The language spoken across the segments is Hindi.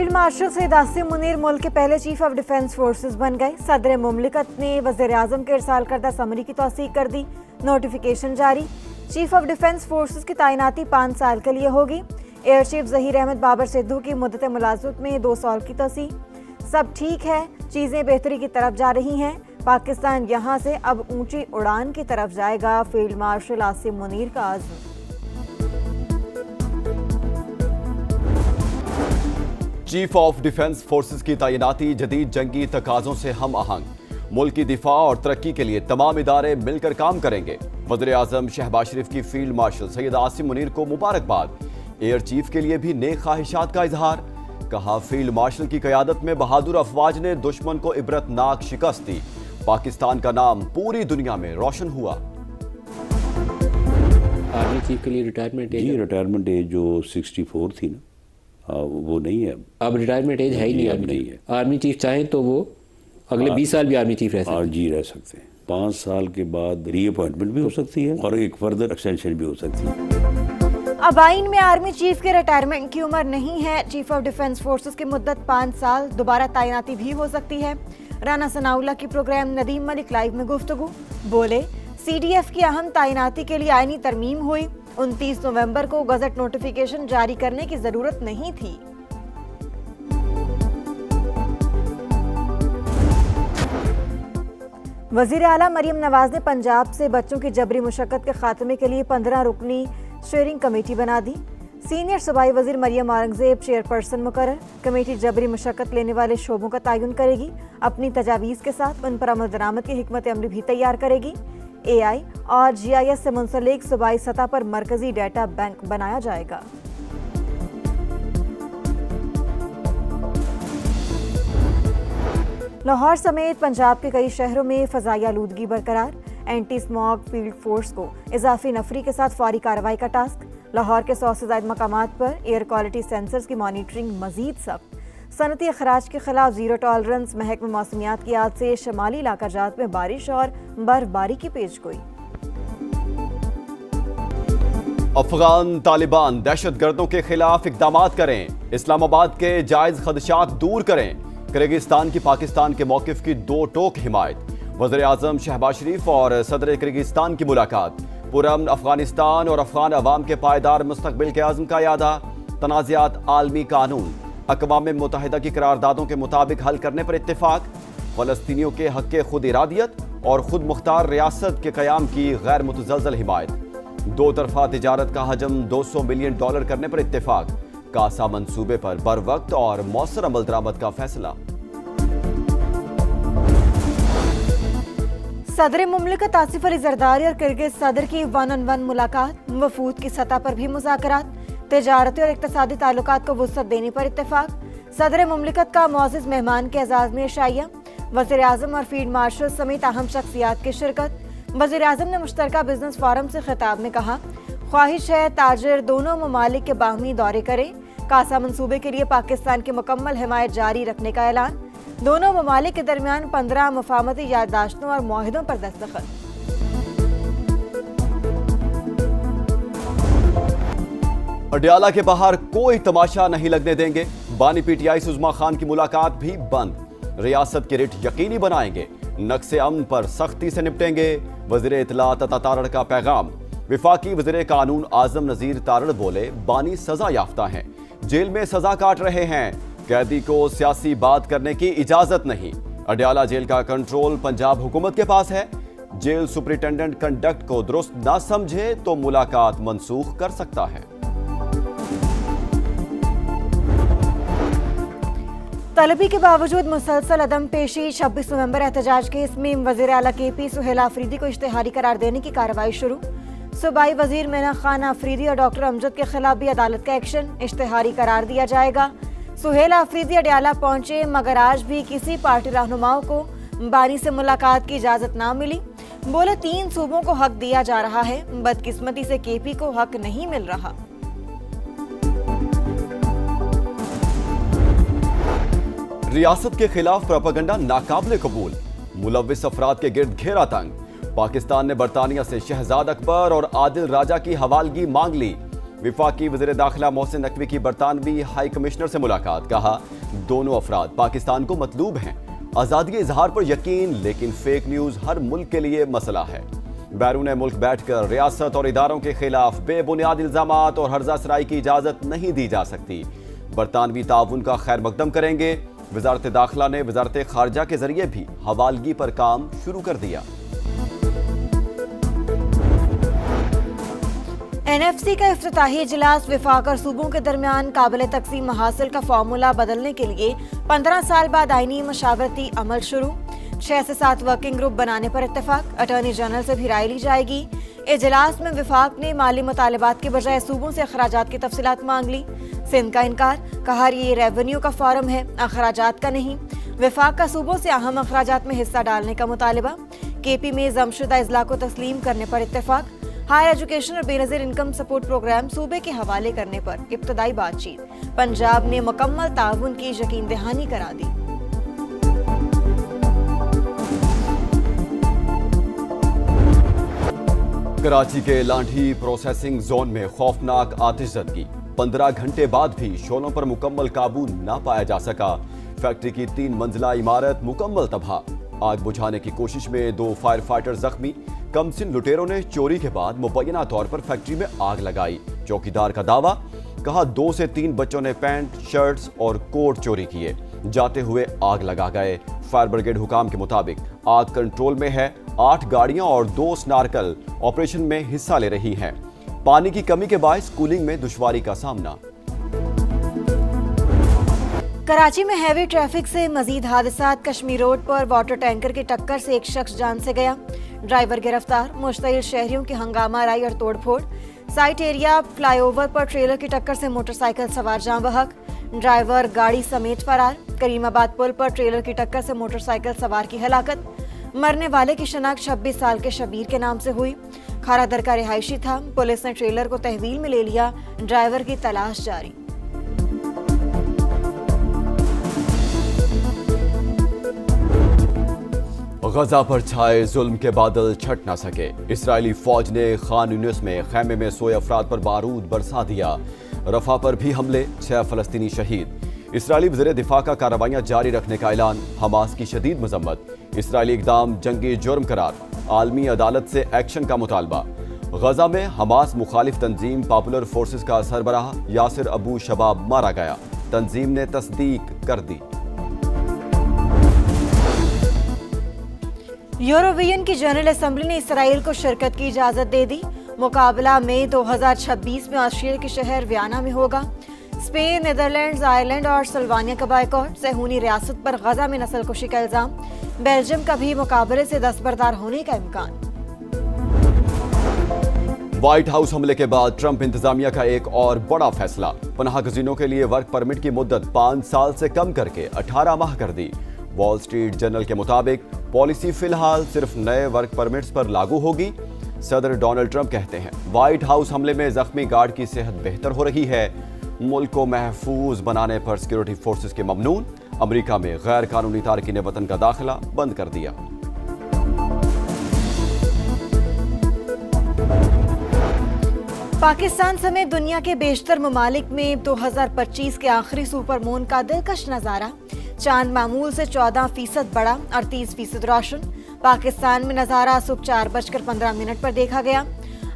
फील्ड मार्शल सैयद आसिम मुनीर मुल्क के पहले चीफ ऑफ डिफेंस फोर्सेस बन गए। सदर मुमलिकत ने वज़ीर आज़म के इरसाल करदा समरी की तौसीक कर दी। नोटिफिकेशन जारी। चीफ ऑफ डिफेंस फोर्सेस की तैनाती 5 साल के लिए होगी। एयर चीफ ज़हीर अहमद बाबर सिद्धू की मुद्दत मुलाज़मत में 2 साल की तोसी। सब ठीक है, चीज़ें बेहतरी की तरफ जा रही हैं। पाकिस्तान यहाँ से अब ऊंची उड़ान की तरफ जाएगा। फील्ड मार्शल आसिम मुनीर का आज़म। चीफ ऑफ डिफेंस फोर्सेस की तैनाती जदीद जंगी तकाज़ों से हम आहंग। मुल्क की दिफा और तरक्की के लिए तमाम इदारे मिलकर काम करेंगे। वज़ीर आज़म शहबाज शरीफ की फील्ड मार्शल सैयद आसिम मुनीर को मुबारकबाद। एयर चीफ के लिए भी नेक ख्वाहिशात का इजहार। कहा, फील्ड मार्शल की क़यादत में बहादुर अफवाज ने दुश्मन को इबरतनाक शिकस्त दी। पाकिस्तान का नाम पूरी दुनिया में रोशन हुआ। आर्मी चीफ के लिए रिटायरमेंट एज जो 64 थी ना, वो नहीं है अब रिटायरमेंट एज है ही नहीं। नहीं है। आर्मी चीफ चाहें तो वो अगले 20 साल भी आर्मी चीफ रह सकते हैं। जी रह सकते हैं। 5 साल के बाद रीअपॉइंटमेंट भी हो सकती है और एक फर्दर एक्सटेंशन भी हो सकती है। अब आइन में आर्मी चीफ के रिटायरमेंट की उम्र नहीं है। चीफ ऑफ डिफेंस फोर्सेस की मुद्दत 5 साल, दोबारा तैनाती भी हो सकती है। राना सनाउल्लाह की प्रोग्राम नदीम मलिक लाइव में गुफ्तगू। बोले, CDF की अहम तैनाती के लिए आईनी तरमीम हुई। 29 नवंबर को गजट नोटिफिकेशन जारी करने की जरूरत नहीं थी। वजीर आला मरियम नवाज ने पंजाब से बच्चों की जबरी मुशक्कत के खात्मे के लिए 15 रुकनी शेयरिंग कमेटी बना दी। सीनियर सूबाई वजीर मरियम औरंगजेब चेयरपर्सन मुकर्रर। कमेटी जबरी मुशक्कत लेने वाले शोबों का तयन करेगी। अपनी तजावीज़ के साथ उन पर अमल दरामद की हिकमत अमली भी तैयार करेगी। AI और GIS से मुंसलिक सूबाई सतह पर मरकजी डेटा बैंक बनाया जाएगा। लाहौर समेत पंजाब के कई शहरों में फ़ज़ाई आलूदगी बरकरार। एंटी स्मॉग फील्ड फोर्स को इजाफी नफरी के साथ फौरी कार्रवाई का टास्क। लाहौर के 100 से ज़ायद मकामात पर एयर क्वालिटी सेंसर्स की मॉनिटरिंग मजीद सख्त। सनती अखराज के खिलाफ जीरो टॉलरेंस। महकमा मौसमियात की याद से शमाली इलाका जात में बारिश और बर्फबारी की पेशगोई। अफगान तालिबान दहशतगर्दों के खिलाफ इकदामात करें। इस्लामाबाद के जायज खदशात दूर करें। किर्गिस्तान की पाकिस्तान के मौकिफ की 2 टोक हिमायत। वज़ीर आज़म शहबाज शरीफ और सदर किर्गिस्तान की मुलाकात। पुरअमन अफगानिस्तान और अफगान अवाम के पायदार मुस्तकबिल के आज़म का यादा। तनाज़ात आलमी कानून अक़वाम मुत्तहिदा की करारदादों के मुताबिक हल करने पर इत्तेफाक। फ़लस्तीनियों के हक़ खुद इरादियत और खुद मुख्तार रियासत के क़याम की गैर मुतज़लज़ल हिमायत। 2 तरफ़ा तिजारत का हजम $200 मिलियन करने पर इत्तेफाक। कासा मंसूबे पर बर वक्त और मौसर अमल दरामद का फैसला। सदर मुमलिकत आसिफ अली जरदारी और किर्गिज सदर की 1-on-1 मुलाकात। वफूद की सतह पर भी मुज़ाकरात। तिजारती और इक़्तिसादी ताल्लुकात को वुसअत देने पर इत्तेफाक। सदर मुमलिकत का मुअज़्ज़ज़ मेहमान के एजाज़ में शाइया। वज़ीर आज़म और फील्ड मार्शल समेत अहम शख्सियात की शिरकत। वज़ीर आज़म ने मुश्तरका बिजनेस फोरम से खिताब में कहा, ख्वाहिश है ताजिर दोनों ममालिक के बाहमी दौरे करें। कासा मंसूबे के लिए पाकिस्तान की मुकम्मल हिमायत जारी रखने का ऐलान। दोनों ममालिक के दरमियान 15 मुफाहमती याददाश्तों और मुआहिदों पर दस्तखत। अडयाला के बाहर कोई तमाशा नहीं लगने देंगे। बानी PTI सुज़मा खान की मुलाकात भी बंद। रियासत की रिट यकीनी बनाएंगे। नक्शे अमन पर सख्ती से निपटेंगे। वज़ीर इत्तलात अता तारड़ का पैगाम। विफाकी वज़ीर कानून आज़म नज़ीर तारड़ बोले, बानी सजा याफ्ता हैं, जेल में सजा काट रहे हैं। कैदी को सियासी बात करने की इजाजत नहीं। अडयाला जेल का कंट्रोल पंजाब हुकूमत के पास है। जेल सुपरिटेंडेंट कंडक्ट को दुरुस्त ना समझे तो मुलाकात मनसूख कर सकता है। तलबी के बावजूद मुसलसल अदम पेशी। 26 नवंबर एहतजाज केस में वज़ीर आला KP सुहेल आफरीदी को इश्तिहारी करार देने की कार्रवाई शुरू। सूबाई वजीर मेना खान आफरीदी और डॉक्टर अमजद के खिलाफ भी अदालत का एक्शन। इश्तिहारी करार दिया जाएगा। सुहेल आफरीदी अडयाला पहुंचे मगर आज भी किसी पार्टी रहनुमाओं को बानी से मुलाकात की इजाजत ना मिली। बोले, 3 सूबों को हक दिया जा रहा है, बदकिस्मती से KP को हक नहीं मिल रहा। रियासत के खिलाफ प्रोपेगेंडा नाकाबिले कबूल। मुलव्विस अफराद के गिर्द घेरा तंग। पाकिस्तान ने बरतानिया से शहजाद अकबर और आदिल राजा की हवालगी मांग ली। विफाकी वज़ीर दाखिला मोहसिन नकवी की बरतानवी हाई कमिश्नर से मुलाकात। कहा दोनों अफराद पाकिस्तान को मतलूब हैं। आज़ादी इजहार पर यकीन, लेकिन फेक न्यूज़ हर मुल्क के लिए मसला है। बैरून मुल्क बैठकर रियासत और इदारों के खिलाफ बेबुनियाद इल्जामात और हर्जा सराई की इजाज़त नहीं दी जा सकती। बरतानवी ताउन का खैर मकदम करेंगे। वजारत दाखिला ने वजारत खारजा के जरिए भी हवालगी पर काम शुरू कर दिया। एनएफसी का इफ्तिताही इजलास विफाक और सूबों के दरमियान काबिल तकसीम हासिल का फार्मूला बदलने के लिए 15 साल बाद आईनी मशावरती अमल शुरू। 6 से 7 वर्किंग ग्रुप बनाने पर इत्तेफाक। अटॉर्नी जनरल से भी राय ली जाएगी। इजलास में विफाक ने माली मुतालिबात के बजाय सूबों से अखराजात की तफसीलात मांग ली। सिंध का इनकार, कहा ये रेवेन्यू का फॉरम है, अखराजात का नहीं। विफाक का सूबों से अहम अखराजात में हिस्सा डालने का मुतालिबा। केपी में जमशुदा इजला को तस्लीम करने पर इत्तेफाक। हायर एजुकेशन और बेनजीर इनकम सपोर्ट प्रोग्राम सूबे के हवाले करने पर इब्तदाई बातचीत। पंजाब ने मुकम्मल ताउन की यकीन दहानी करा दी। कराची के लांठी प्रोसेसिंग जोन में खौफनाक आतिशज़दगी। 15 घंटे बाद भी शोलों पर मुकम्मल काबू न पाया जा सका। फैक्ट्री की 3 मंजिला इमारत मुकम्मल तबाह। आग बुझाने की कोशिश में 2 फायर फाइटर जख्मी। कमसिन लुटेरों ने चोरी के बाद मुबैना तौर पर फैक्ट्री में आग लगाई। चौकीदार का दावा, कहा 2 से 3 बच्चों ने पैंट, शर्ट्स और कोट चोरी किए, जाते हुए आग लगा गए। फायर ब्रिगेड हुकाम के मुताबिक आग कंट्रोल में है। 8 गाड़ियां और 2 स्नार्कल ऑपरेशन में हिस्सा ले रही हैं। पानी की कमी के बायस कूलिंग में दुश्वारी का सामना। कराची में हैवी ट्रैफिक से मजीद हादसात। कश्मीर रोड पर वाटर टैंकर की टक्कर से एक शख्स जान से गया। ड्राइवर गिरफ्तार। मुश्तइल शहरियों की हंगामा राई और तोड़फोड़। साइट एरिया फ्लाईओवर पर ट्रेलर की टक्कर से मोटरसाइकिल सवार जाँ बहक। ड्राइवर गाड़ी समेत फरार। करीमाबाद पुल पर ट्रेलर की टक्कर से मोटरसाइकिल सवार की हलाकत। मरने वाले की शनाख्त 26 साल के शबीर के नाम से हुई। खारादर का रिहायशी था। पुलिस ने ट्रेलर को तहवील में ले लिया। ड्राइवर की तलाश जारी। गजा पर छाए जुल्म के बादल छट ना सके। इजरायली फौज ने खान यूनिस में खैमे में सोए अफराद पर बारूद बरसा दिया। रफा पर भी हमले, 6 फलस्तीनी शहीद। इजरायली वज़ीर दिफा का कार्रवाइयां जारी रखने का ऐलान। हमास की शदीद मजम्मत। इजरायली इकदाम जंगी जुर्म करार। आलमी अदालत से एक्शन का मुतालबा। गजा में हमास मुखालिफ तंजीम पॉपुलर फोर्सेस का सरबराह यासिर अबू शबाब मारा गया। तंजीम ने तस्दीक कर दी। यूरोवियन की जनरल असेंबली ने इसराइल को शिरकत की इजाजत दे दी। मुकाबला मई 2026 में ऑस्ट्रिया के शहर वियना में होगा। स्पेन, नीदरलैंड्स, आयरलैंड और सल्वानिया का बायकॉट। सहूनी रियासत पर गजा में नस्लकुशी का इल्जाम। बेल्जियम का भी मुकाबले से दस्तबरदार होने का इम्कान। व्हाइट हाउस हमले के बाद ट्रंप इंतजामिया का एक और बड़ा फैसला। पनाह गजीनों के लिए वर्क परमिट की मुद्दत 5 साल से कम करके 18 माह कर दी। वॉल स्ट्रीट जर्नल के मुताबिक पॉलिसी फिलहाल सिर्फ नए वर्क परमिट्स पर लागू होगी। सदर डोनाल्ड ट्रंप कहते हैं व्हाइट हाउस हमले में जख्मी गार्ड की सेहत बेहतर हो रही है। मुल्क को महफूज बनाने पर सिक्योरिटी फोर्सेस के ममनून। अमेरिका में गैर कानूनी तारकीन वतन का दाखिला बंद कर दिया। पाकिस्तान समेत दुनिया के बेशतर ममालिक में 2025 के आखिरी सुपर मून का दिलकश नजारा। चांद मामूल से 14% बढ़ा और 30% रोशन। पाकिस्तान में नजारा सुबह 4:15 पर देखा गया।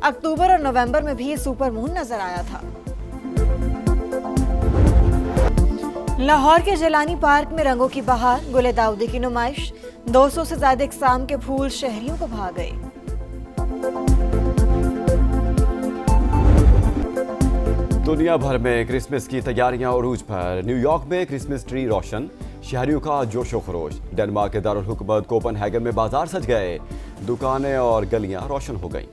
अक्टूबर और नवंबर में भी सुपर मून नजर आया था। लाहौर के जिलानी पार्क में रंगों की बहार। गुले दाऊदी की नुमाइश। 200 से ज्यादा इकसाम के फूल शहरियों को भा गए। दुनिया भर में क्रिसमस की तैयारियां उरूज पर। न्यूयॉर्क में क्रिसमस ट्री रोशन। शहरियों का जोशो खरोश। डेनमार्क के दारुल हुकूमत कोपनहेगन में बाजार सज गए। दुकानें और गलियां रोशन हो गईं।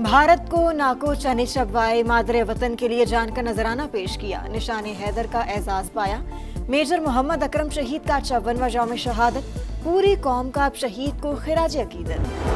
भारत को नाको चने चबवाए मादरे वतन के लिए जान का नजराना पेश किया। निशाने हैदर का एजाज पाया। मेजर मोहम्मद अकरम शहीद का 54वां यौम शहादत। पूरी कौम का अब शहीद को खिराज अकीदत।